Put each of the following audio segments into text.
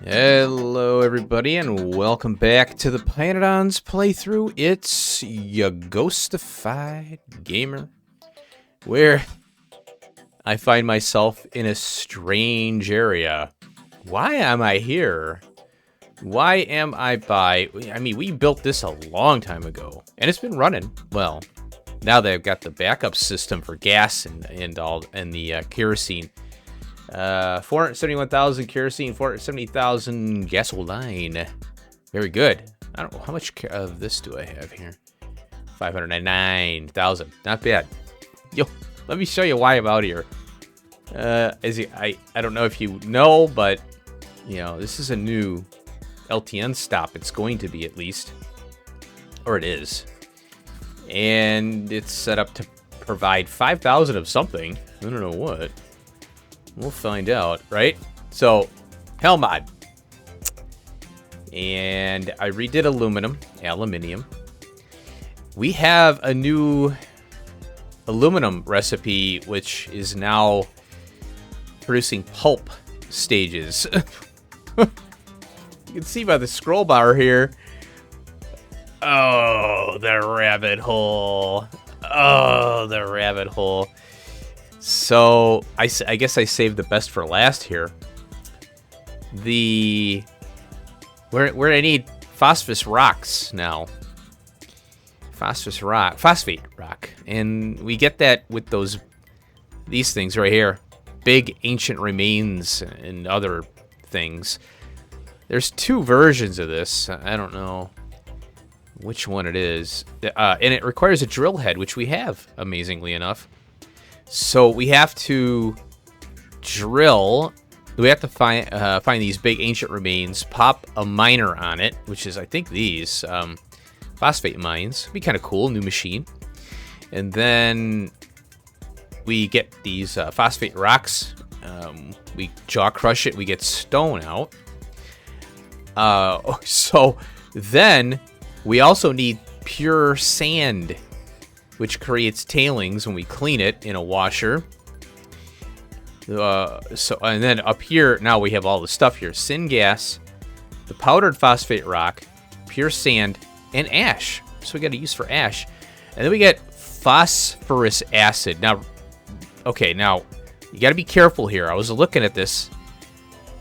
Hello everybody and welcome back to the pYanodons playthrough. It's your ghostified gamer, where I find myself in a strange area. Why am I here? Why am I we built this a long time ago, and it's been running. Well, now they've got the backup system for gas and the kerosene. 471,000 kerosene, 470,000 gasoline. Very good. I don't know how much of this do I have here. 599,000. Not bad. Yo, let me show you why I'm out here. I don't know if you know, but you know, this is a new LTN stop. It's going to be, at least, or it is, and it's set up to provide 5,000 of something. I don't know what. We'll find out, right? So, hell mod. And I redid aluminium. We have a new aluminum recipe, which is now producing pulp stages. You can see by the scroll bar here. Oh, the rabbit hole. Oh, the rabbit hole. So, I guess I saved the best for last here. Where I need phosphate rocks now. Phosphate rock. And we get that with these things right here. Big ancient remains and other things. There's two versions of this. I don't know which one it is. And it requires a drill head, which we have, amazingly enough. So we have to drill. We have to find these big ancient remains, pop a miner on it, which is, I think, these phosphate mines. Be kind of cool, new machine. And then we get these phosphate rocks. We jaw crush it. We get stone out. So then we also need pure sand, which creates tailings when we clean it in a washer. And then up here, now we have all the stuff here. Syngas, the powdered phosphate rock, pure sand, and ash. So we got to use for ash. And then we get phosphorus acid. Now, okay, now, you got to be careful here. I was looking at this,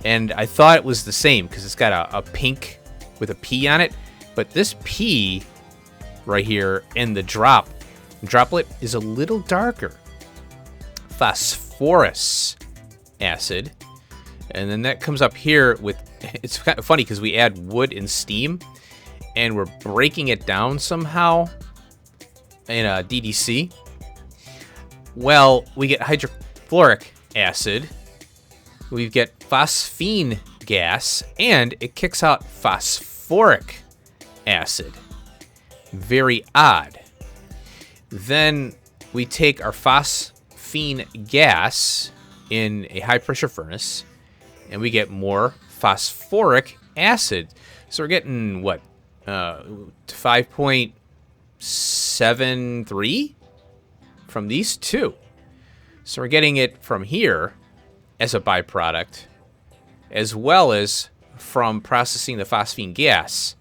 and I thought it was the same, because it's got a pink with a P on it. But this P right here in the droplet is a little darker. Phosphorus acid. And then that comes up here with, it's kind of funny because we add wood and steam, and we're breaking it down somehow in a DDC. Well, we get hydrofluoric acid. We get phosphine gas, and it kicks out phosphoric acid. Very odd. Then we take our phosphine gas in a high pressure furnace, and we get more phosphoric acid. So we're getting what, 5.73 from these two. So we're getting it from here as a byproduct, as well as from processing the phosphine gas.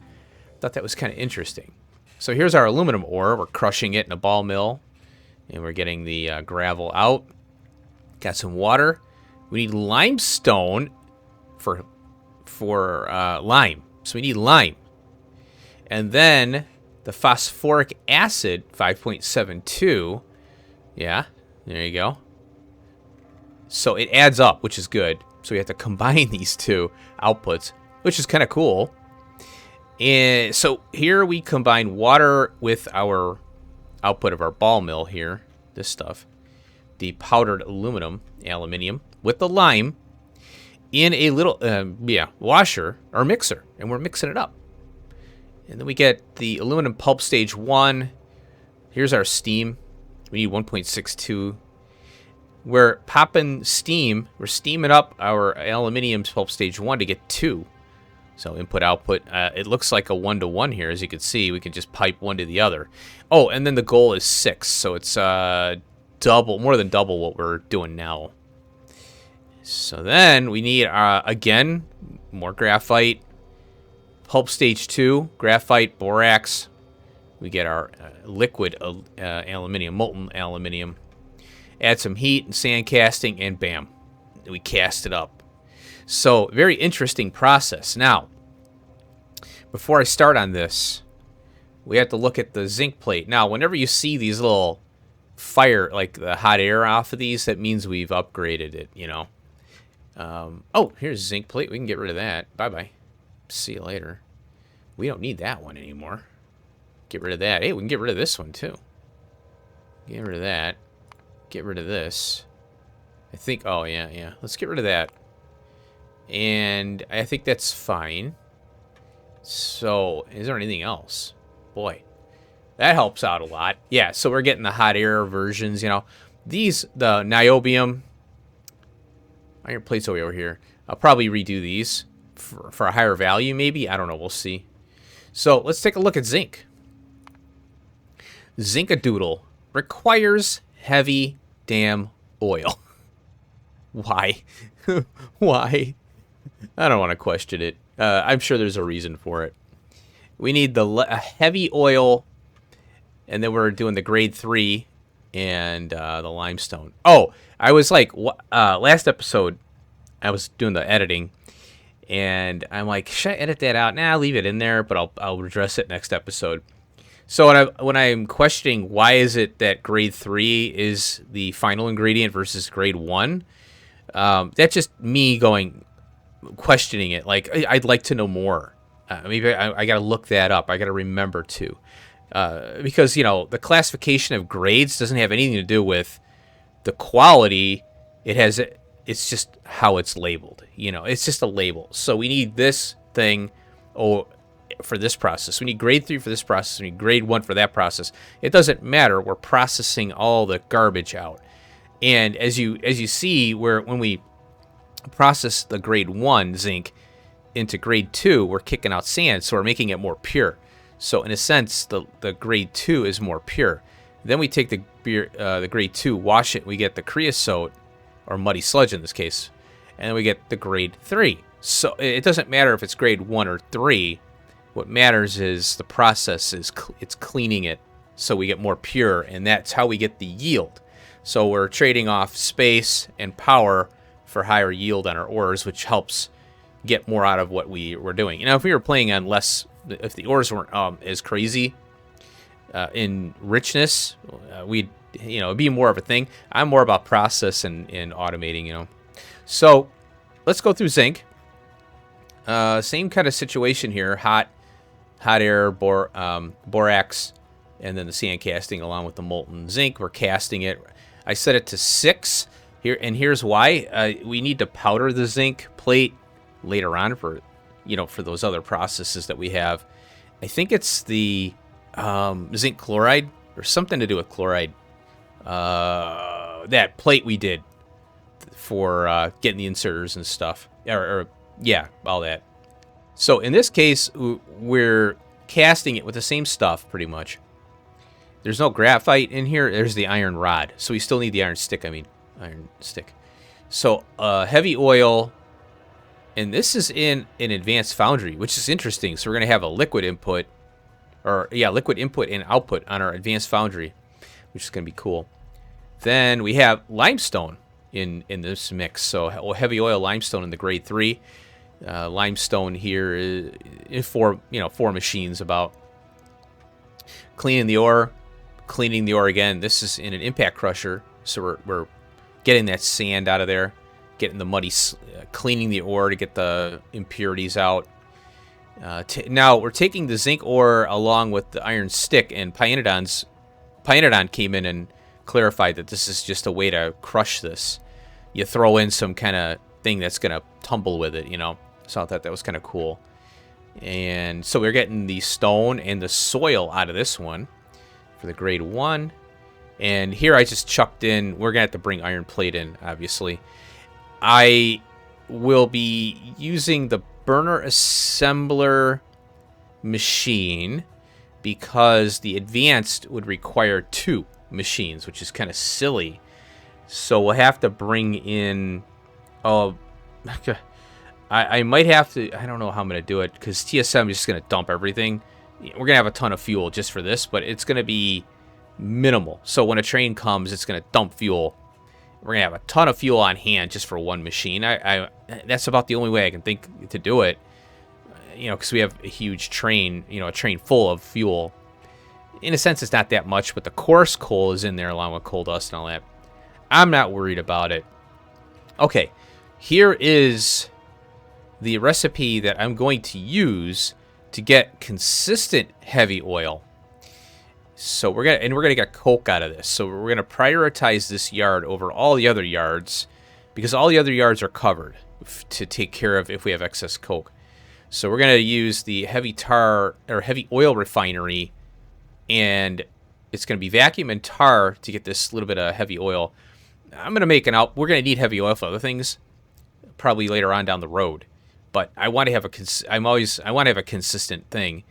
Thought that was kind of interesting. So here's our aluminum ore. We're crushing it in a ball mill, and we're getting the gravel out. Got some water. We need limestone for lime. So we need lime. And then the phosphoric acid, 5.72. Yeah, there you go. So it adds up, which is good. So we have to combine these two outputs, which is kind of cool. And so here we combine water with our output of our ball mill here, this stuff, the powdered aluminium with the lime in a little washer or mixer, and we're mixing it up. And then we get the aluminum pulp stage 1. Here's our steam. We need 1.62. We're popping steam. We're steaming up our aluminium pulp stage 1 to get 2. So input, output. It looks like a 1-to-1 here. As you can see, we can just pipe one to the other. Oh, and then the goal is 6. So it's more than double what we're doing now. So then we need, again, more graphite. Pulp stage 2, graphite, borax. We get our liquid aluminium, molten aluminium. Add some heat and sand casting, and bam, we cast it up. So, very interesting process. Now, before I start on this, we have to look at the zinc plate. Now, whenever you see these little fire, like the hot air off of these, that means we've upgraded it, you know. Oh, here's zinc plate. We can get rid of that. Bye-bye. See you later. We don't need that one anymore. Get rid of that. Hey, we can get rid of this one, too. Get rid of that. Get rid of this. I think, oh, yeah. Let's get rid of that. And I think that's fine. So, is there anything else? Boy, that helps out a lot. Yeah, so we're getting the hot air versions, you know. These, the niobium, iron plates over here. I'll probably redo these for a higher value, maybe. I don't know. We'll see. So, let's take a look at zinc. Zinc-a-doodle requires heavy damn oil. Why? Why? I don't want to question it. I'm sure there's a reason for it. We need a heavy oil, and then we're doing the grade 3 and the limestone. Oh, I was like, last episode, I was doing the editing, and I'm like, should I edit that out? Nah, I'll leave it in there, but I'll address it next episode. So when I'm questioning why is it that grade 3 is the final ingredient versus grade 1, that's just me questioning it. Like, I'd like to know more. Maybe I got to look that up. I got to remember to. Because, you know, the classification of grades doesn't have anything to do with the quality. It's just how it's labeled. You know, it's just a label. So we need this thing for this process. We need grade 3 for this process. We need grade 1 for that process. It doesn't matter. We're processing all the garbage out. And as you see, when we process the grade 1 zinc into grade 2, we're kicking out sand, so we're making it more pure. So in a sense, the grade 2 is more pure. Then we take the grade 2, wash it, we get the creosote, or muddy sludge in this case, and then we get the grade 3. So it doesn't matter if it's grade 1 or 3. What matters is the process it's cleaning it so we get more pure, and that's how we get the yield. So we're trading off space and power for higher yield on our ores, which helps get more out of what we're doing. You know, if we were playing on less, if the ores weren't as crazy in richness, it'd be more of a thing. I'm more about process and automating, you know. So let's go through zinc. Same kind of situation here. Hot air, borax, and then the sand casting along with the molten zinc. We're casting it. I set it to 6 here, and here's why. We need to powder the zinc plate later on for those other processes that we have. I think it's the zinc chloride or something to do with chloride. That plate we did for getting the inserters and stuff, all that. So in this case, we're casting it with the same stuff pretty much. There's no graphite in here. There's the iron rod. So we still need the iron stick. So heavy oil. And this is in an advanced foundry, which is interesting. So we're going to have a liquid input and output on our advanced foundry, which is going to be cool. Then we have limestone in this mix. So heavy oil limestone in the grade 3. Limestone here is four machines about. Cleaning the ore again. This is in an impact crusher, so we're getting that sand out of there, getting the muddy, cleaning the ore to get the impurities out. Now we're taking the zinc ore along with the iron stick, and pYanodon came in and clarified that this is just a way to crush this. You throw in some kind of thing that's gonna tumble with it, you know. So I thought that was kind of cool. And so we're getting the stone and the soil out of this one for the grade 1. And here I just chucked in, we're going to have to bring iron plate in, obviously. I will be using the burner assembler machine because the advanced would require 2 machines, which is kind of silly. So we'll have to bring in... I might have to, I don't know how I'm going to do it, because TSM is just going to dump everything. We're going to have a ton of fuel just for this, but it's going to be minimal. So when a train comes, it's going to dump fuel. We're going to have a ton of fuel on hand just for one machine. That's about the only way I can think to do it. You know, because we have a huge train, you know, a train full of fuel. In a sense, it's not that much, but the coarse coal is in there along with coal dust and all that. I'm not worried about it. Okay, here is the recipe that I'm going to use to get consistent heavy oil. So we're gonna get coke out of this. So we're gonna prioritize this yard over all the other yards, because all the other yards are covered to take care of if we have excess coke. So we're gonna use the heavy tar or heavy oil refinery, and it's gonna be vacuum and tar to get this little bit of heavy oil. I'm gonna make we're gonna need heavy oil for other things, probably later on down the road. But I want to have I want to have a consistent thing.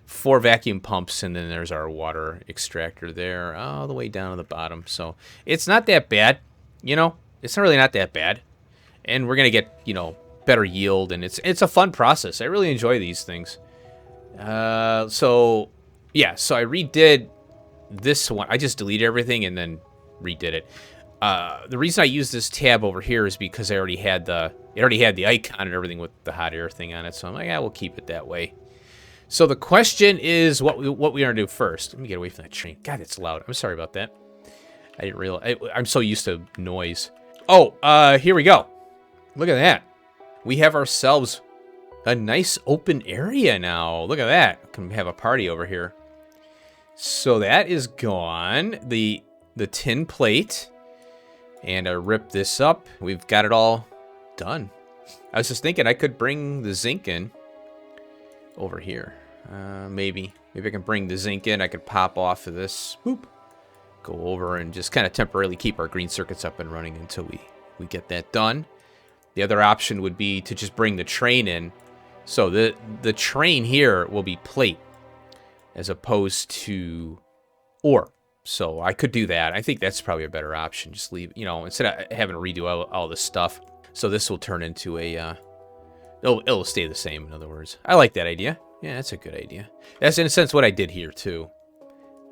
4 vacuum pumps, and then there's our water extractor there all the way down to the bottom. So it's not that bad, you know. It's really not that bad, and we're gonna get, you know, better yield, and it's a fun process. I really enjoy these things. So yeah, so I redid this one. I just deleted everything and then redid it. The reason I use this tab over here is because it already had the icon and everything with the hot air thing on it. So I'm like, yeah, we'll keep it that way. So the question is what we want to do first. Let me get away from that train. God, it's loud. I'm sorry about that. I didn't realize. I'm so used to noise. Oh, here we go. Look at that. We have ourselves a nice open area now. Look at that. We can have a party over here. So that is gone. The tin plate. And I rip this up. We've got it all done. I was just thinking I could bring the zinc in over here. Maybe I can bring the zinc in. I could pop off of this. Boop. Go over and just kind of temporarily keep our green circuits up and running until we get that done. The other option would be to just bring the train in. So the train here will be plate as opposed to ore. So I could do that. I think that's probably a better option. Just leave, you know, instead of having to redo all this stuff. So this will turn into a, it'll stay the same, in other words. I like that idea. Yeah, that's a good idea. That's in a sense what I did here too.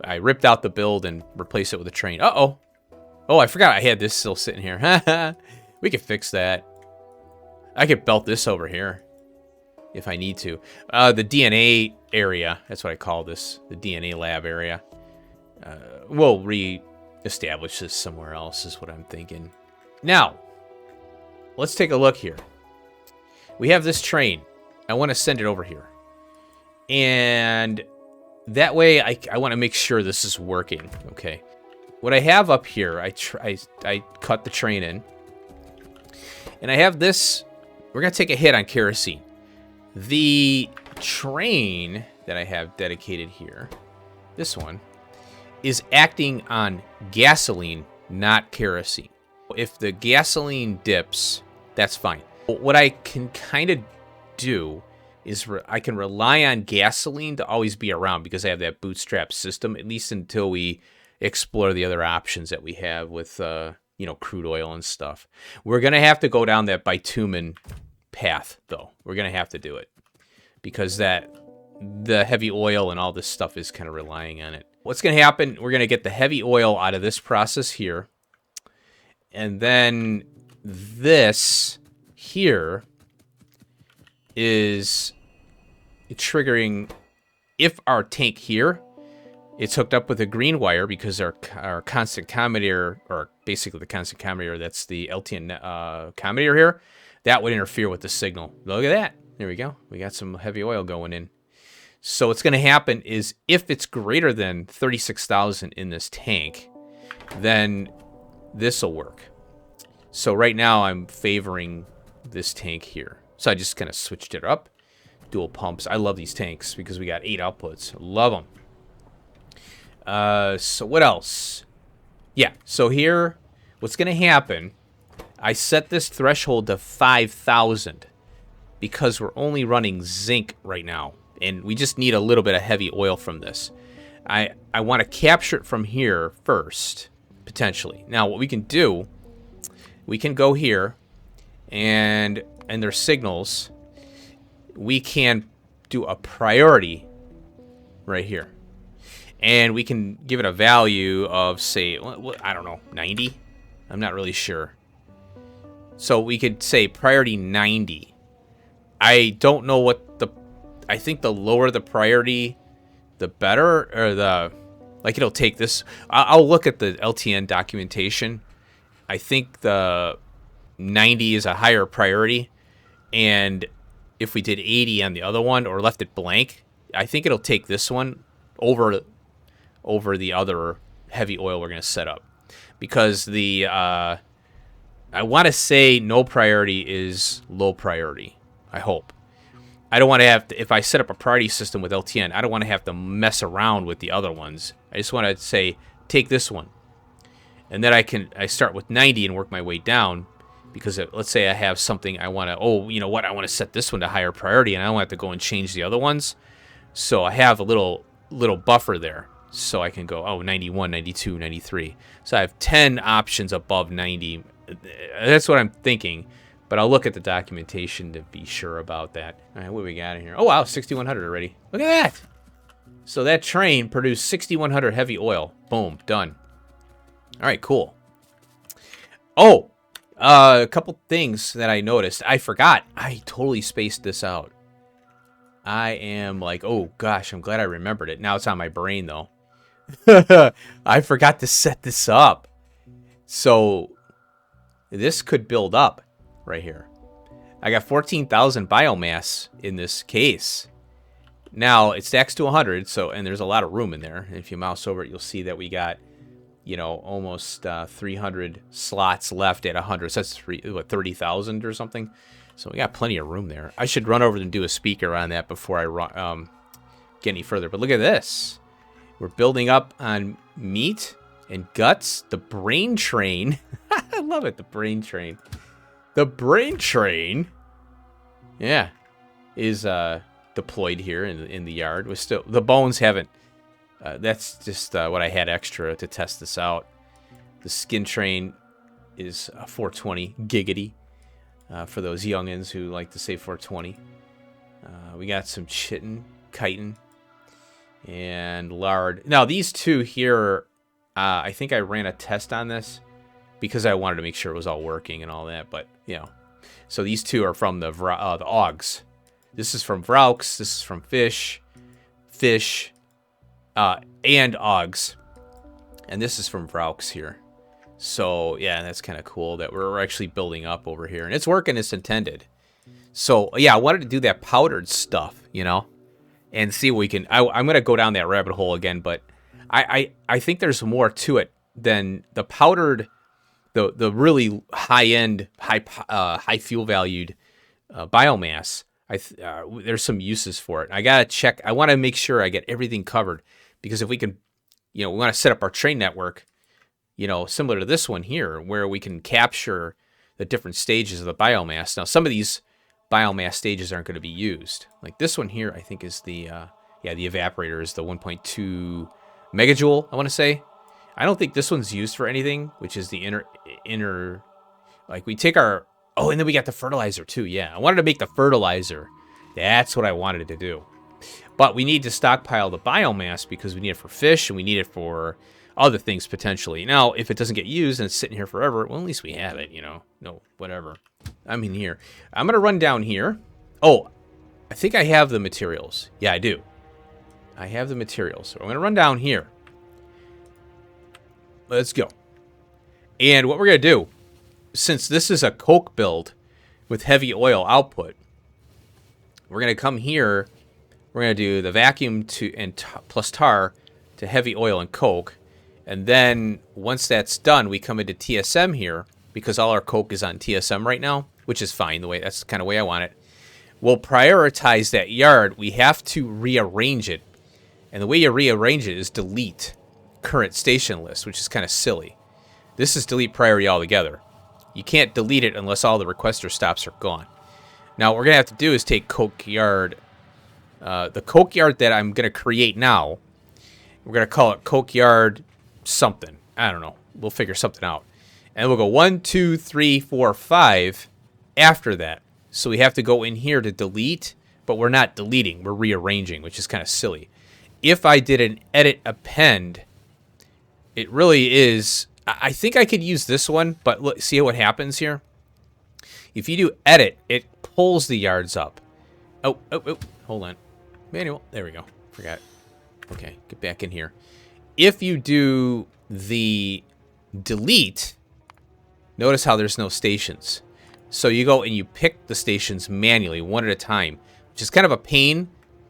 I ripped out the build and replaced it with a train. Uh-oh. Oh, I forgot I had this still sitting here. We could fix that. I could belt this over here if I need to. The DNA area, that's what I call this, the DNA lab area. We'll re-establish this somewhere else is what I'm thinking. Now, let's take a look here. We have this train. I want to send it over here. And that way, I want to make sure this is working. Okay. What I have up here, I cut the train in. And I have this. We're going to take a hit on kerosene. The train that I have dedicated here, this one, is acting on gasoline, not kerosene. If the gasoline dips, that's fine. What I can kind of do is I can rely on gasoline to always be around because I have that bootstrap system, at least until we explore the other options that we have with, you know, crude oil and stuff. We're going to have to go down that bitumen path, though. We're going to have to do it because the heavy oil and all this stuff is kind of relying on it. What's going to happen, we're going to get the heavy oil out of this process here. And then this here is triggering, if our tank here, it's hooked up with a green wire because our constant commutator, or basically the constant commutator, that's the LTN commutator here, that would interfere with the signal. Look at that. There we go. We got some heavy oil going in. So what's going to happen is if it's greater than 36,000 in this tank, then this will work. So right now I'm favoring this tank here. So I just kind of switched it up. Dual pumps. I love these tanks because we got 8 outputs. Love them. So what else? Yeah, so here, what's going to happen, I set this threshold to 5,000 because we're only running zinc right now. And we just need a little bit of heavy oil from this. I want to capture it from here first, potentially. Now, what we can do, we can go here, and and their signals, we can do a priority right here. And we can give it a value of, say, I don't know, 90? I'm not really sure. So we could say priority 90. I don't know what the... I think the lower the priority, the better, or the... Like, it'll take this... I'll look at the LTN documentation. I think the 90 is a higher priority. And if we did 80 on the other one, or left it blank, I think it'll take this one over the other heavy oil we're going to set up. Because the... I want to say no priority is low priority. I hope. I don't want to have to, if I set up a priority system with LTN, I don't want to have to mess around with the other ones. I just want to say, take this one. And then I start with 90 and work my way down. Because let's say I have something I want to, you know what, I want to set this one to higher priority and I don't have to go and change the other ones. So I have a little buffer there. So I can go, 91, 92, 93. So I have 10 options above 90. That's what I'm thinking. But I'll look at the documentation to be sure about that. All right, what do we got in here? Oh, wow, 6,100 already. Look at that. So that train produced 6,100 heavy oil. Boom, done. All right, cool. Oh, a couple things that I noticed. I forgot. I totally spaced this out. I am like, oh, gosh, I'm glad I remembered it. Now it's on my brain, though. I forgot to set this up. So this could build up right here. I got 14,000 biomass in this case. Now it stacks to 100, and there's a lot of room in there. And if you mouse over it, you'll see that we got, almost 300 slots left at 100. So that's 30,000 or something. So we got plenty of room there. I should run over and do a speaker on that before I get any further. But look at this. We're building up on meat and guts. The brain train. I love it, the brain train. The brain train, yeah, is deployed here in the yard. We're still, the bones haven't. That's just what I had extra to test this out. The skin train is 420 giggity for those youngins who like to say 420. We got some chitin, chitin, and lard. Now these two here, I think I ran a test on this because I wanted to make sure it was all working and all that. But so these two are from the Augs. This is from Vraux. This is from Fish, and Augs, and this is from Vraux here. So yeah, that's kind of cool that we're actually building up over here, and it's working as intended. So yeah, I wanted to do that powdered stuff, and see what we can. I'm gonna go down that rabbit hole again, but I think there's more to it than the powdered, the really high-end, high fuel valued biomass. There's some uses for it. I gotta check. I want to make sure I get everything covered, because if we can, we want to set up our train network, similar to this one here, where we can capture the different stages of the biomass. Now, some of these biomass stages aren't going to be used. Like this one here, I think is the evaporator is the 1.2 megajoule, I want to say. I don't think this one's used for anything, which is the inner, like we take our, and then we got the fertilizer too. Yeah, I wanted to make the fertilizer. That's what I wanted to do. But we need to stockpile the biomass because we need it for fish and we need it for other things potentially. Now, if it doesn't get used and it's sitting here forever, well, at least we have it, No, whatever. I'm in here. I'm going to run down here. Oh, I think I have the materials. Yeah, I do. I have the materials. So I'm going to run down here. Let's go. And what we're going to do, since this is a coke build with heavy oil output, we're going to come here. We're going to do the vacuum plus tar to heavy oil and coke. And then once that's done, we come into TSM here because all our coke is on TSM right now, which is fine. That's the kind of way I want it. We'll prioritize that yard. We have to rearrange it. And the way you rearrange it is delete current station list, which is kind of silly. This is delete priority altogether. You can't delete it unless all the requester stops are gone. Now, what we're going to have to do is take coke yard, the coke yard that I'm going to create now. We're going to call it coke yard something. I don't know. We'll figure something out. And we'll go 1, 2, 3, 4, 5 after that. So we have to go in here to delete, but we're not deleting. We're rearranging, which is kind of silly. If I did an edit append, it really is... I think I could use this one, but look, see what happens here? If you do edit, it pulls the yards up. Oh, hold on. Manual. There we go. Forgot. Okay, get back in here. If you do the delete, notice how there's no stations. So you go and you pick the stations manually, one at a time, which is kind of a pain,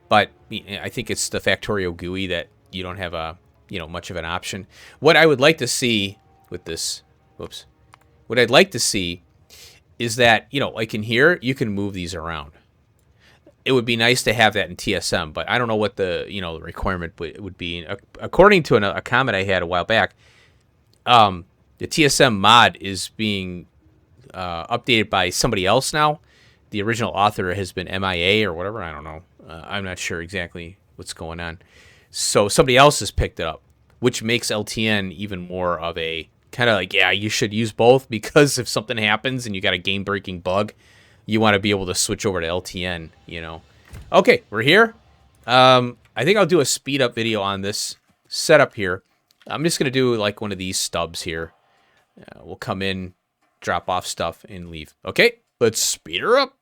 but I think it's the Factorio GUI that you don't have a, much of an option. What I would like to see with this, what I'd like to see is that, like in here, you can move these around. It would be nice to have that in TSM, but I don't know what the, the requirement would be. According to a comment I had a while back, the TSM mod is being updated by somebody else now. The original author has been MIA or whatever. I don't know. I'm not sure exactly what's going on. So somebody else has picked it up, which makes LTN even more of a kind of like, yeah, you should use both, because if something happens and you got a game-breaking bug, you want to be able to switch over to LTN, Okay, we're here. I think I'll do a speed-up video on this setup here. I'm just going to do like one of these stubs here. We'll come in, drop off stuff, and leave. Okay, let's speed her up.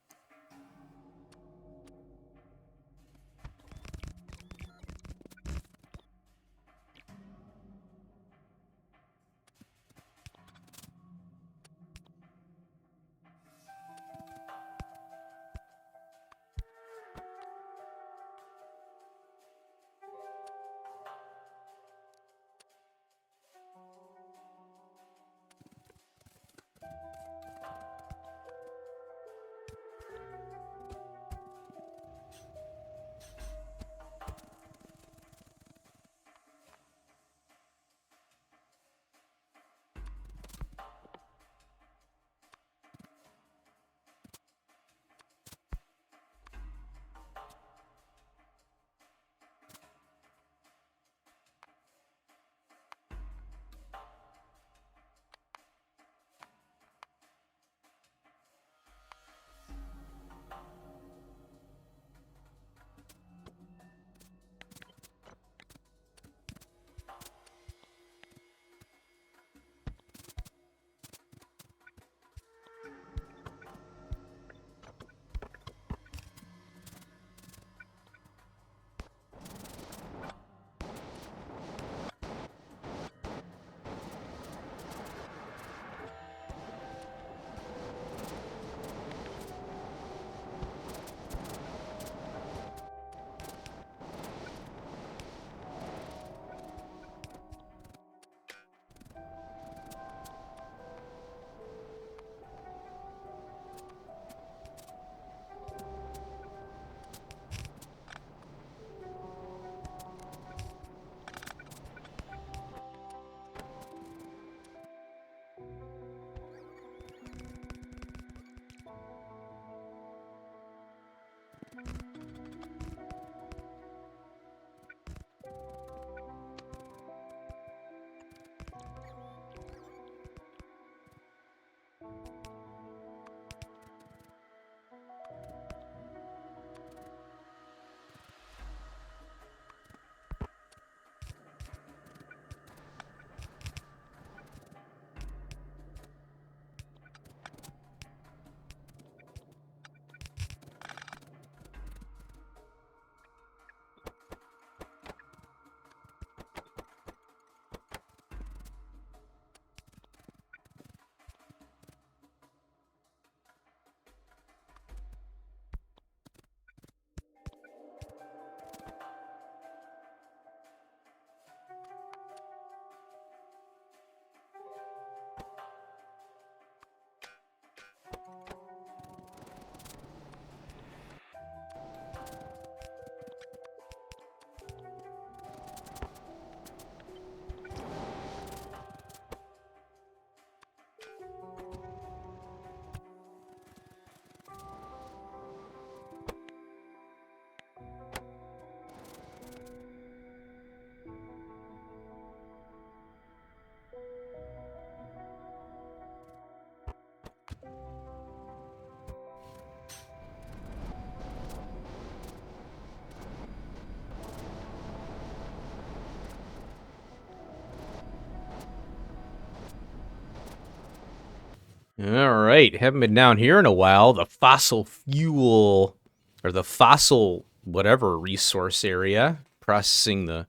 All right, haven't been down here in a while. The fossil fuel, or the fossil whatever resource area, processing the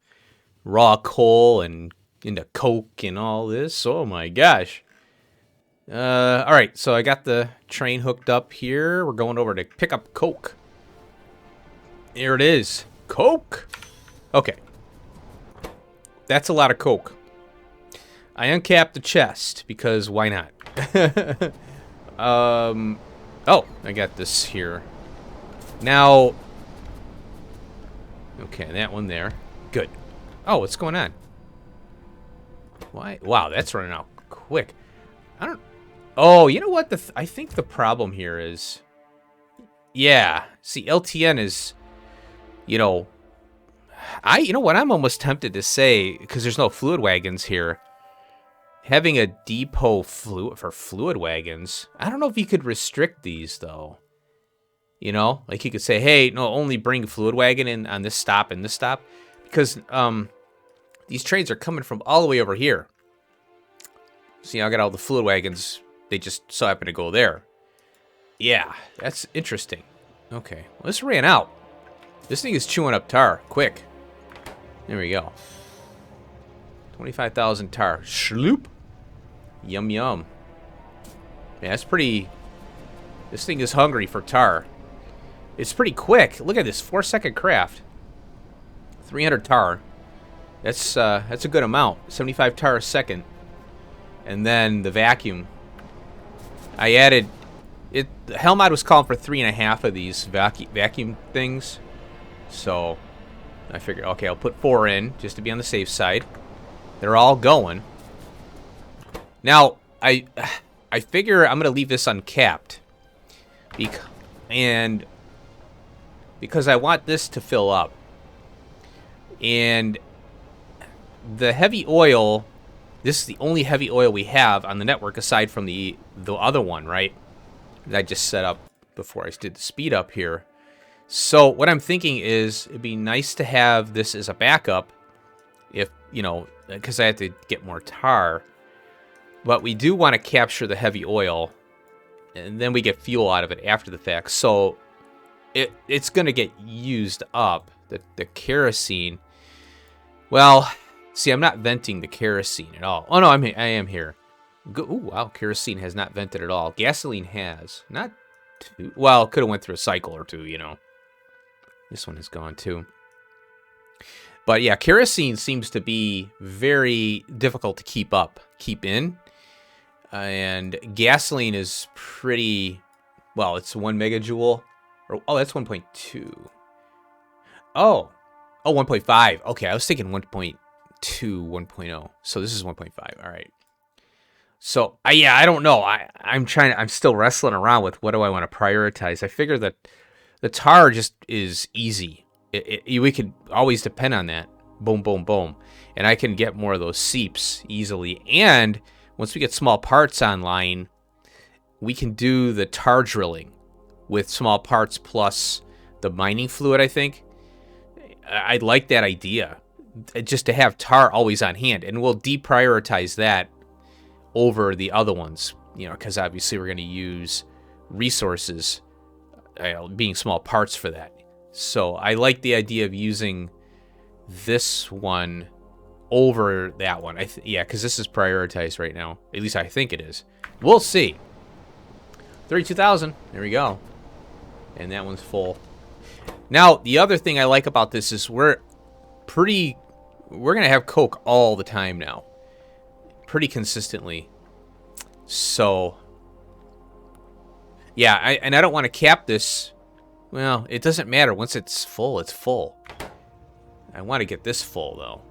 raw coal and into coke and all this. Oh my gosh. All right, so I got the train hooked up here. We're going over to pick up coke. Here it is. Coke. Okay. That's a lot of coke. I uncapped the chest because why not? Oh, I got this here. Now, okay, that one there. Good. Oh, what's going on? Why? Wow, that's running out quick. I don't... Oh, you know what? I think the problem here is... Yeah, see, LTN is... You know... You know what? I'm almost tempted to say, because there's no fluid wagons here, having a depot for fluid wagons, I don't know if you could restrict these, though. You know? Like, you could say, hey, no, only bring fluid wagon in on this stop and this stop. Because, these trains are coming from all the way over here. See, I got all the fluid wagons. They just so happen to go there. Yeah, that's interesting. Okay, well, this ran out. This thing is chewing up tar. Quick. There we go. 25,000 tar. Schloop. Yum, yum. Yeah, that's pretty... This thing is hungry for tar. It's pretty quick. Look at this. 4-second craft. 300 tar. That's a good amount. 75 tar a second. And then the vacuum. I added... The Hellmod was calling for 3.5 of these vacuum things. So... I figured, okay, I'll put 4 in, just to be on the safe side. They're all going. Now, I figure I'm going to leave this uncapped. Because I want this to fill up. And the heavy oil, this is the only heavy oil we have on the network aside from the other one, right? That I just set up before I did the speed up here. So what I'm thinking is it'd be nice to have this as a backup if, you know, because I have to get more tar. But we do want to capture the heavy oil, and then we get fuel out of it after the fact. So it's going to get used up, the kerosene. Well, see, I'm not venting the kerosene at all. Oh, no, I am here. Ooh, wow, kerosene has not vented at all. Gasoline has. Not too... Well, could have went through a cycle or two, you know. This one is gone too. But yeah, kerosene seems to be very difficult to keep in. And gasoline is pretty, well, it's 1 megajoule. Oh, that's 1.2. Oh, 1.5. Okay, I was thinking 1.2, 1.0. So this is 1.5. All right. So, yeah, I don't know. I'm still wrestling around with what do I want to prioritize. I figure that the tar just is easy. We could always depend on that. Boom, boom, boom. And I can get more of those seeps easily. And once we get small parts online, we can do the tar drilling with small parts plus the mining fluid, I think. I like that idea. Just to have tar always on hand. And we'll deprioritize that over the other ones. You know, because obviously we're going to use resources being small parts for that. So I like the idea of using this one over that one. Yeah, because this is prioritized right now. At least I think it is. We'll see. 32,000. There we go. And that one's full. Now, the other thing I like about this is we're going to have coke all the time now. Pretty consistently. So... Yeah, and I don't want to cap this. Well, it doesn't matter. Once it's full, it's full. I want to get this full, though.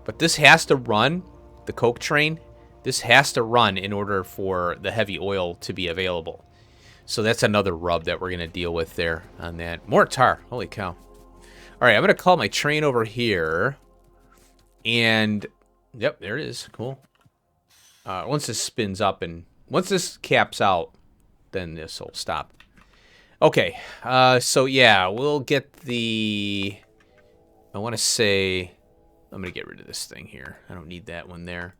But this has to run, the coke train. This has to run in order for the heavy oil to be available. So that's another rub that we're going to deal with there on that. More tar. Holy cow. All right, I'm going to call my train over here. And, yep, there it is. Cool. Once this spins up and once this caps out, then this will stop. Okay, so yeah, we'll get the... I want to say... I'm going to get rid of this thing here. I don't need that one there.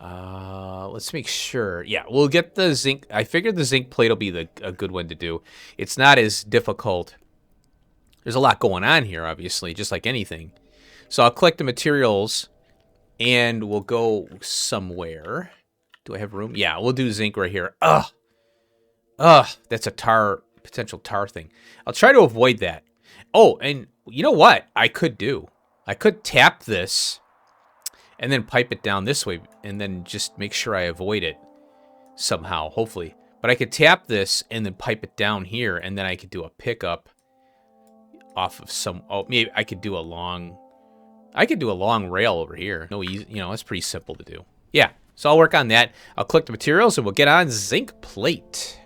Let's make sure. Yeah, we'll get the zinc. I figured the zinc plate will be a good one to do. It's not as difficult. There's a lot going on here, obviously, just like anything. So I'll collect the materials, and we'll go somewhere. Do I have room? Yeah, we'll do zinc right here. Ugh. That's a potential tar thing. I'll try to avoid that. Oh, and you know what I could do? I could tap this and then pipe it down this way and then just make sure I avoid it somehow, hopefully. But I could tap this and then pipe it down here, and then I could do a pickup off of some... Oh, maybe I could do a long rail over here. No easy, it's pretty simple to do. Yeah, so I'll work on that. I'll collect the materials and we'll get on zinc plate.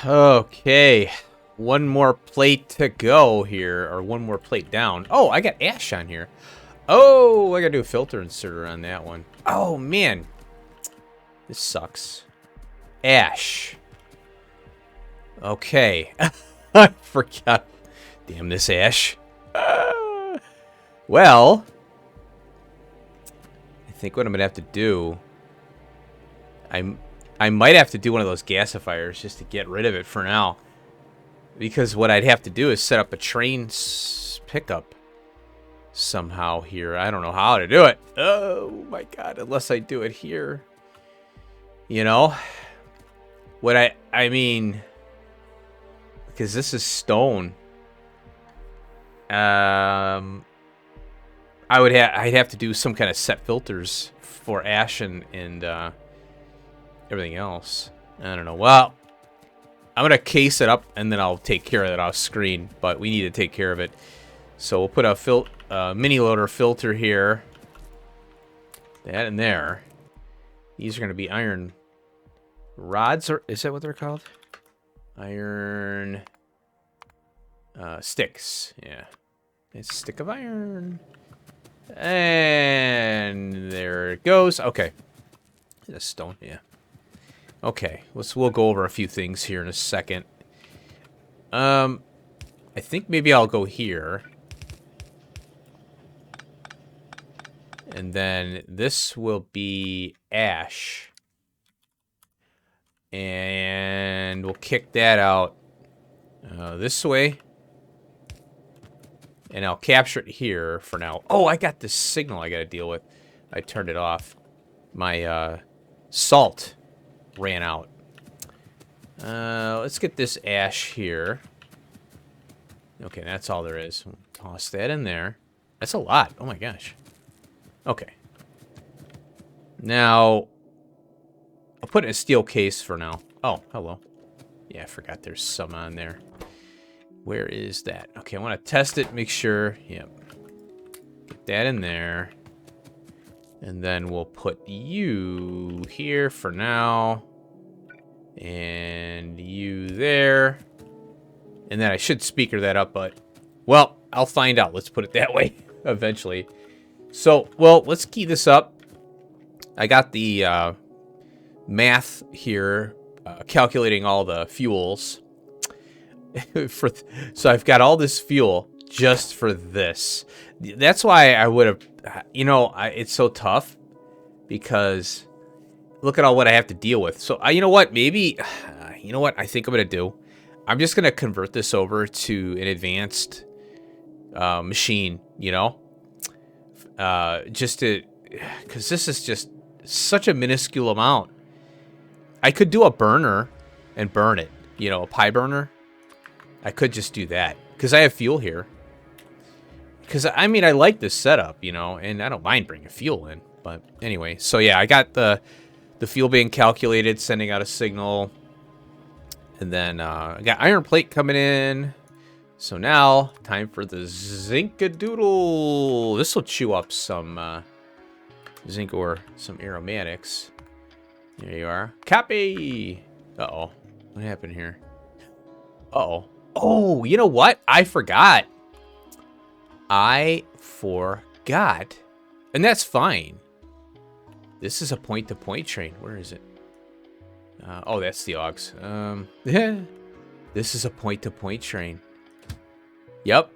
Okay. One more plate to go here, or one more plate down. Oh, I got ash on here. Oh, I gotta do a filter inserter on that one. Oh, man. This sucks. Ash. Okay. I forgot. Damn this ash. Well, I think what I'm gonna have to do, I might have to do one of those gasifiers just to get rid of it for now. Because what I'd have to do is set up a train pickup somehow here. I don't know how to do it. Oh my god, unless I do it here. You know? What I mean, because this is stone. I'd have to do some kind of set filters for ash and everything else. I don't know. Well, I'm gonna case it up and then I'll take care of it off screen. But we need to take care of it. So we'll put a mini loader filter here. That in there. These are gonna be iron rods, or is that what they're called? Iron sticks. Yeah, it's a stick of iron. And there it goes. Okay, that's stone. Yeah. Okay, we'll go over a few things here in a second. I think maybe I'll go here. And then this will be ash. And we'll kick that out this way. And I'll capture it here for now. Oh, I got this signal I got to deal with. I turned it off. My salt ran out. Let's get this ash here. Okay, that's all there is. We'll toss that in there. That's a lot. Oh my gosh. Okay. Now, I'll put it in a steel case for now. Oh, hello. Yeah, I forgot there's some on there. Where is that? Okay, I want to test it, make sure. Yep. Get that in there. And then we'll put you here for now. And you there. And then I should speaker that up, but... well, I'll find out. Let's put it that way eventually. So, well, let's key this up. I got the math here calculating all the fuels. So I've got all this fuel just for this. That's why I would have, you know, it's so tough because look at all what I have to deal with. So you know what, maybe, you know what I think I'm going to do? I'm just going to convert this over to an advanced machine, you know, just to, because this is just such a minuscule amount. I could do a burner and burn it, you know, a pie burner. I could just do that because I have fuel here. Because, I mean, I like this setup, you know, and I don't mind bringing fuel in. But anyway, so yeah, I got the fuel being calculated, sending out a signal. And then I got iron plate coming in. So now, time for the Zinc-a-doodle. This will chew up some zinc or some aromatics. There you are. Copy! Uh-oh. What happened here? Uh-oh. Oh, you know what? I forgot. And that's fine. This is a point-to-point train. Where is it? Oh, that's the augs. Yeah. This is a point-to-point train. Yep.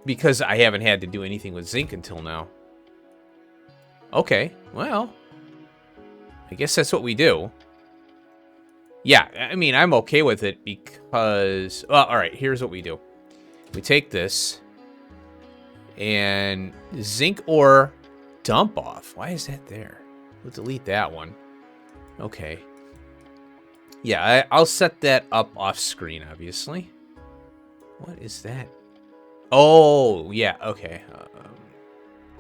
Because I haven't had to do anything with zinc until now. Okay, well. I guess that's what we do. Yeah, I mean, I'm okay with it because... well, alright, here's what we do. We take this and zinc ore dump off. Why is that there? We'll delete that one. Okay. Yeah, I'll set that up off screen, obviously. What is that? Oh, yeah, okay.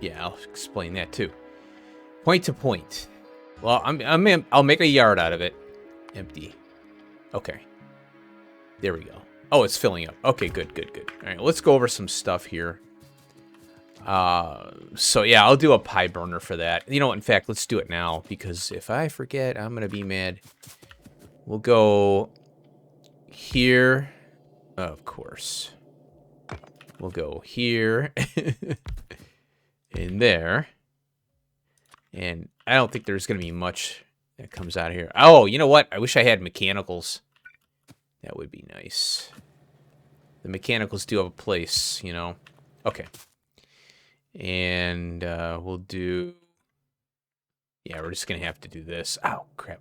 Yeah, I'll explain that too. Point to point. Well, I'll make a yard out of it. Empty. Okay. There we go. Oh, it's filling up. Okay, good, good, good. All right, let's go over some stuff here. So yeah, I'll do a pie burner for that. You know what? In fact, let's do it now because if I forget, I'm gonna be mad. We'll go here. Of course. We'll go here. In there. And I don't think there's going to be much that comes out of here. Oh, you know what? I wish I had mechanicals. That would be nice. The mechanicals do have a place, you know. Okay. And we'll do... Yeah, we're just going to have to do this. Oh, crap.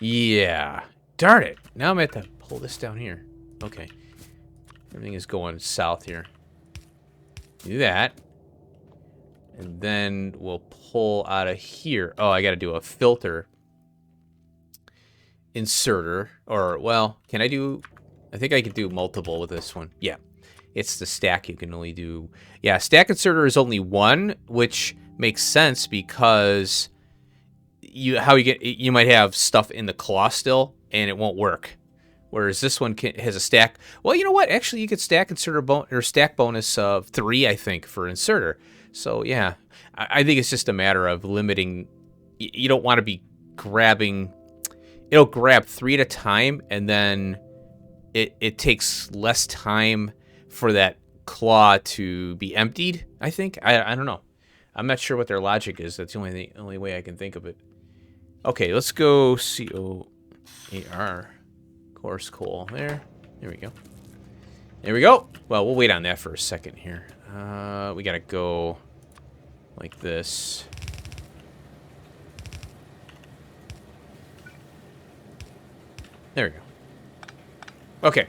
Yeah. Darn it. Now I'm going to have to pull this down here. Okay. Everything is going south here. Do that. And then we'll pull out of here. Oh, I got to do a filter inserter. Or, well, can I do... I think I could do multiple with this one. Yeah. It's the stack you can only do. Yeah, stack inserter is only one, which makes sense because you might have stuff in the claw still, and it won't work. Whereas this one has a stack. Well, you know what? Actually, you could stack inserter or stack bonus of 3, I think, for inserter. So yeah, I think it's just a matter of limiting. You don't want to be grabbing. It'll grab 3 at a time, and then it takes less time for that claw to be emptied, I think. I don't know. I'm not sure what their logic is. That's the only way I can think of it. Okay, let's go COAR. Coarse coal. There we go. There we go. Well, we'll wait on that for a second here. We gotta go like this. There we go. Okay.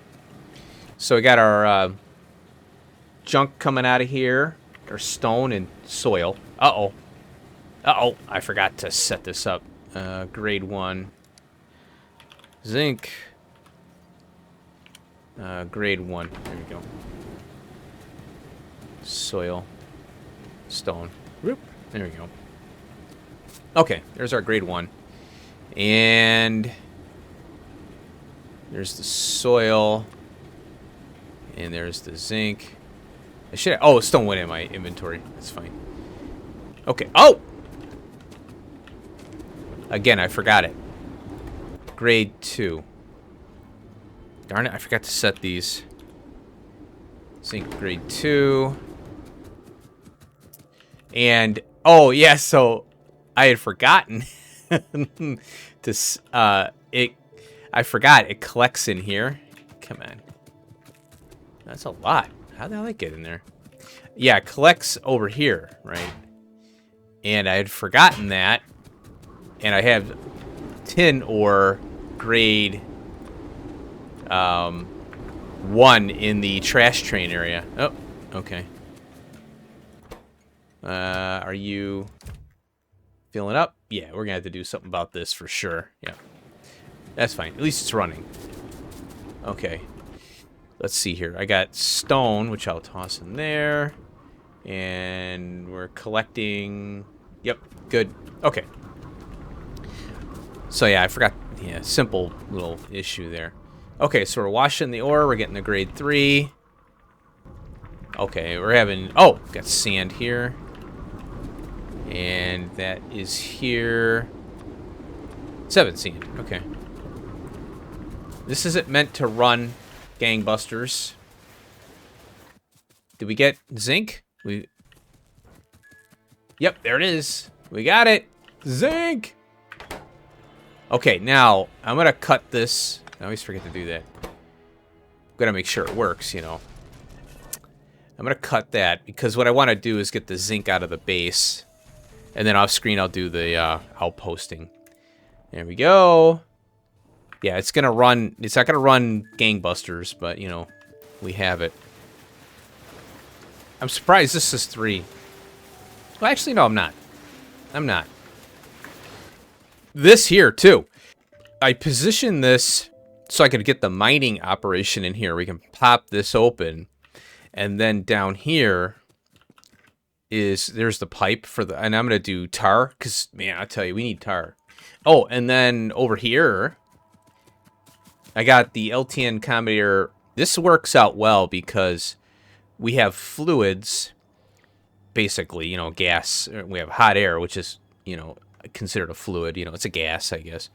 So we got our junk coming out of here. Or stone and soil. Uh-oh. Uh-oh. I forgot to set this up. Grade 1. Zinc. Grade 1. There we go. Soil. Stone. Whoop. There we go. Okay. There's our grade 1. And there's the soil. And there's the zinc. I should have, oh, stone went in my inventory. That's fine. Okay. Oh! Again, I forgot it. Grade 2. Darn it, I forgot to set these. Zinc grade 2. And, oh, yeah, so I had forgotten to, I forgot it collects in here. Come on. That's a lot. How the hell did I get in there? Yeah, it collects over here, right? And I had forgotten that. And I have tin ore grade 1 in the trash train area. Oh, okay. Are you filling up? Yeah, we're gonna have to do something about this for sure. Yeah. That's fine. At least it's running. Okay. Let's see here. I got stone, which I'll toss in there. And we're collecting... Yep, good. Okay. So yeah, I forgot. Yeah, simple little issue there. Okay, so we're washing the ore. We're getting the grade 3. Okay, we're having... Oh, got sand here. And that is here. 7 sand. Okay. This isn't meant to run... gangbusters. Did we get zinc? Yep, there it is. We got it. Zinc! Okay, now, I'm gonna cut this. I always forget to do that. I'm gonna make sure it works, you know. I'm gonna cut that, because what I want to do is get the zinc out of the base. And then off screen, I'll do the outposting. There we go. Yeah, it's gonna run. It's not gonna run gangbusters, but you know, we have it. I'm surprised this is 3. Well, actually, no, I'm not. I'm not. This here too. I positioned this so I could get the mining operation in here. We can pop this open, and then down here there's the pipe for the. And I'm gonna do tar because man, I tell you, we need tar. Oh, and then over here. I got the LTN combinator. This works out well because we have fluids, basically, you know, gas. We have hot air, which is, you know, considered a fluid. You know, it's a gas, I guess.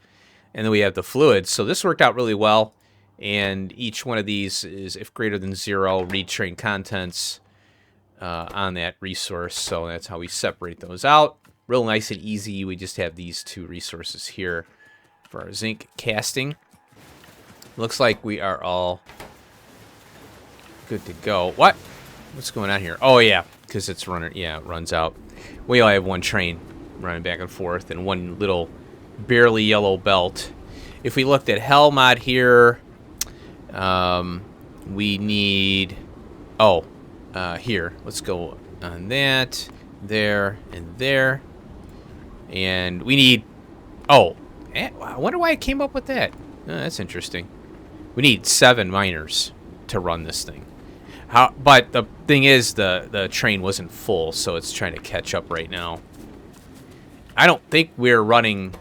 And then we have the fluids. So this worked out really well. And each one of these is, if greater than 0, read train contents on that resource. So that's how we separate those out. Real nice and easy. We just have these 2 resources here for our zinc casting. Looks like we are all good to go. What? What's going on here? Oh, yeah, because it's running. Yeah, it runs out. We only have 1 train running back and forth and 1 little barely yellow belt. If we looked at hell mod here, we need... Oh, here. Let's go on that, there, and there. And we need... Oh, I wonder why I came up with that. Oh, that's interesting. We need 7 miners to run this thing. But the thing is, the train wasn't full, so it's trying to catch up right now. I don't think we're running...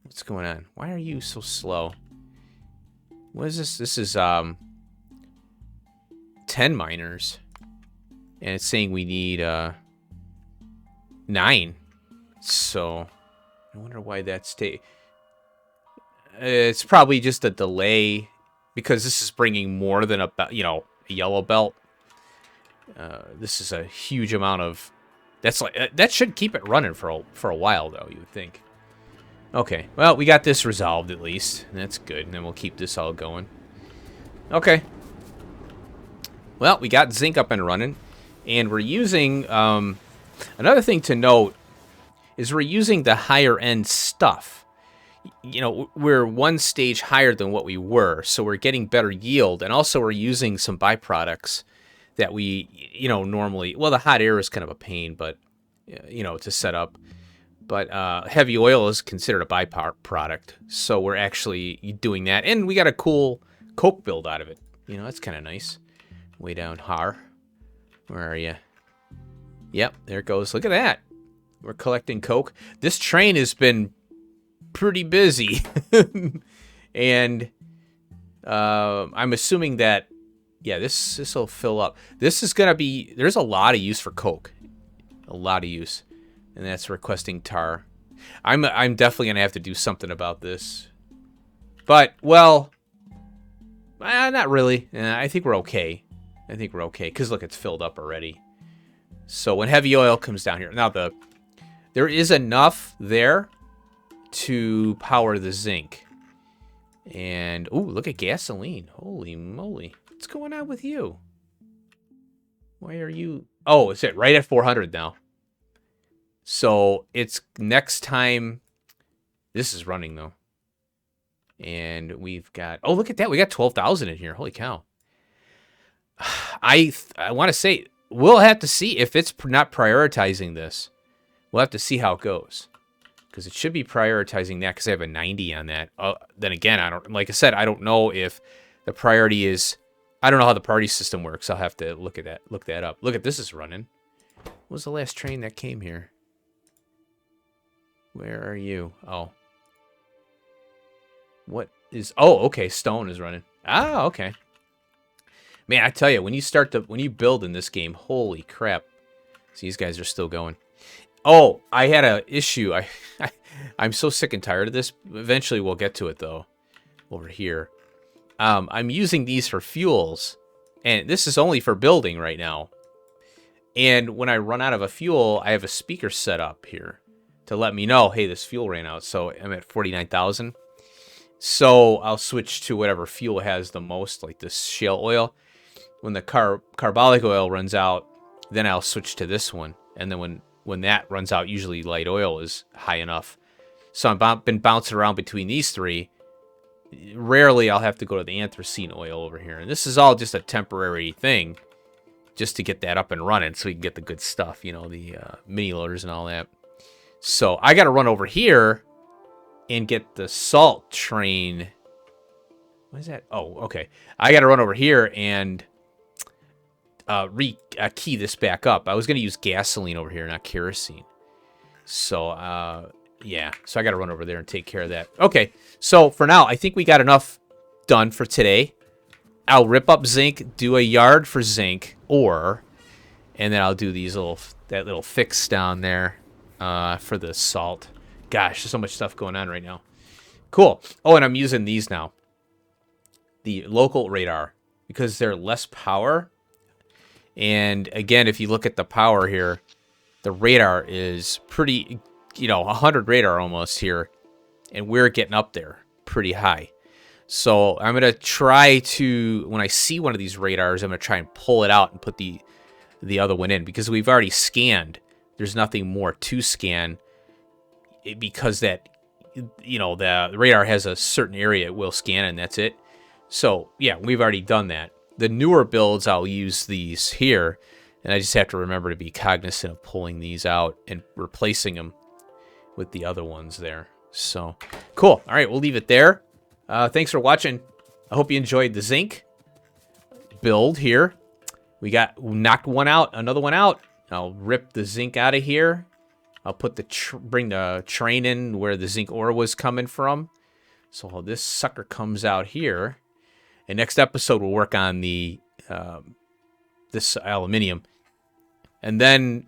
What's going on? Why are you so slow? What is this? This is 10 miners. And it's saying we need 9. So I wonder why that's it's probably just a delay, because this is bringing more than a yellow belt. This is a huge amount of... that should keep it running for a while, though, you would think. Okay, well, we got this resolved at least. That's good, and then we'll keep this all going. Okay. Well, we got zinc up and running, and we're using... another thing to note is we're using the higher-end stuff. You know, we're 1 stage higher than what we were, so we're getting better yield, and also we're using some byproducts that we, normally... Well, the hot air is kind of a pain, but, to set up. But heavy oil is considered a byproduct, so we're actually doing that. And we got a cool coke build out of it. That's kind of nice. Way down Har. Where are you? Yep, there it goes. Look at that. We're collecting coke. This train has been pretty busy. And I'm assuming that, yeah, this will fill up. This is going to be... There's a lot of use for coke. A lot of use. And that's requesting tar. I'm definitely going to have to do something about this. But, well, not really. I think we're okay. Because, look, it's filled up already. So when heavy oil comes down here... Now, there is enough there to power the zinc. And, ooh, look at gasoline. Holy moly. What's going on with you? Why are you... Oh, it's right at 400 now. So it's next time. This is running though, and we've got. Oh, look at that! We got 12,000 in here. Holy cow! I want to say we'll have to see if it's not prioritizing this. We'll have to see how it goes, because it should be prioritizing that, because I have a 90 on that. Then again, I don't. Like I said, I don't know if the priority is. I don't know how the party system works. I'll have to look at that. Look that up. Look at this is running. What was the last train that came here? Where are you? Oh. What is... Oh, okay. Stone is running. Ah, okay. Man, I tell you, when you build in this game, holy crap. See, these guys are still going. Oh, I had an issue. I'm so sick and tired of this. Eventually we'll get to it, though. Over here. I'm using these for fuels. And this is only for building right now. And when I run out of a fuel, I have a speaker set up here to let me know, hey, this fuel ran out. So I'm at 49,000. So I'll switch to whatever fuel has the most, like this shale oil. When the carbolic oil runs out, then I'll switch to this one. And then when that runs out, usually light oil is high enough. So I've been bouncing around between these 3. Rarely I'll have to go to the anthracene oil over here. And this is all just a temporary thing, just to get that up and running so we can get the good stuff, the mini loaders and all that. So I got to run over here and get the salt train. What is that? Oh, okay. I got to run over here and key this back up. I was going to use gasoline over here, not kerosene. So, yeah. So I got to run over there and take care of that. Okay. So for now, I think we got enough done for today. I'll rip up zinc, do a yard for zinc ore, and then I'll do that little fix down there. For the salt. Gosh, there's so much stuff going on right now. Cool. Oh, and I'm using these now. the local radar because they're less power. And again, if you look at the power here, the radar is pretty, 100 radar almost here. And we're getting up there pretty high. So I'm going to try to, when I see one of these radars, I'm going to try and pull it out and put the other one in. Because we've already scanned. There's nothing more to scan. Because that, the radar has a certain area it will scan and that's it. So, yeah, we've already done that. The newer builds, I'll use these here. And I just have to remember to be cognizant of pulling these out and replacing them with the other ones there. So, cool. All right, we'll leave it there. Thanks for watching. I hope you enjoyed the zinc build here. We knocked one out, another one out. I'll rip the zinc out of here. I'll put bring the train in where the zinc ore was coming from. So this sucker comes out here. And next episode, we'll work on the this aluminium. And then,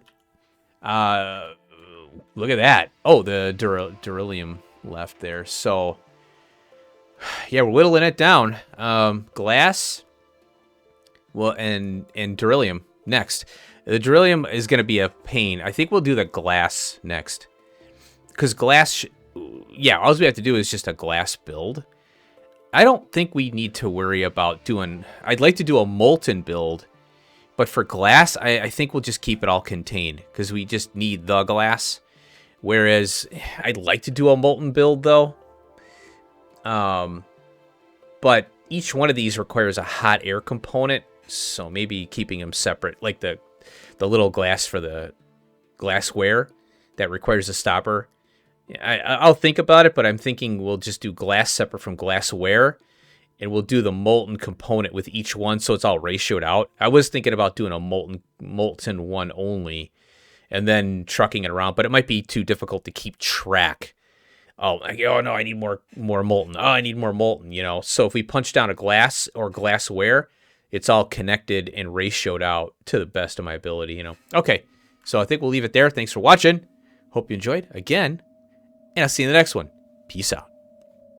look at that. Oh, the beryllium left there. So, yeah, we're whittling it down. Glass, well, and beryllium next. The beryllium is going to be a pain. I think we'll do the glass next. Because glass, all we have to do is just a glass build. I don't think we need to worry about doing... I'd like to do a molten build. But for glass, I think we'll just keep it all contained. Because we just need the glass. Whereas, I'd like to do a molten build, though. But each one of these requires a hot air component. So maybe keeping them separate. Like the little glass for the glassware that requires a stopper. I'll think about it, but I'm thinking we'll just do glass separate from glassware. And we'll do the molten component with each one so it's all ratioed out. I was thinking about doing a molten one only and then trucking it around, but it might be too difficult to keep track. Oh no, I need more molten. Oh, I need more molten, So if we punch down a glass or glassware, it's all connected and ratioed out to the best of my ability, Okay, so I think we'll leave it there. Thanks for watching. Hope you enjoyed again, and I'll see you in the next one. Peace out.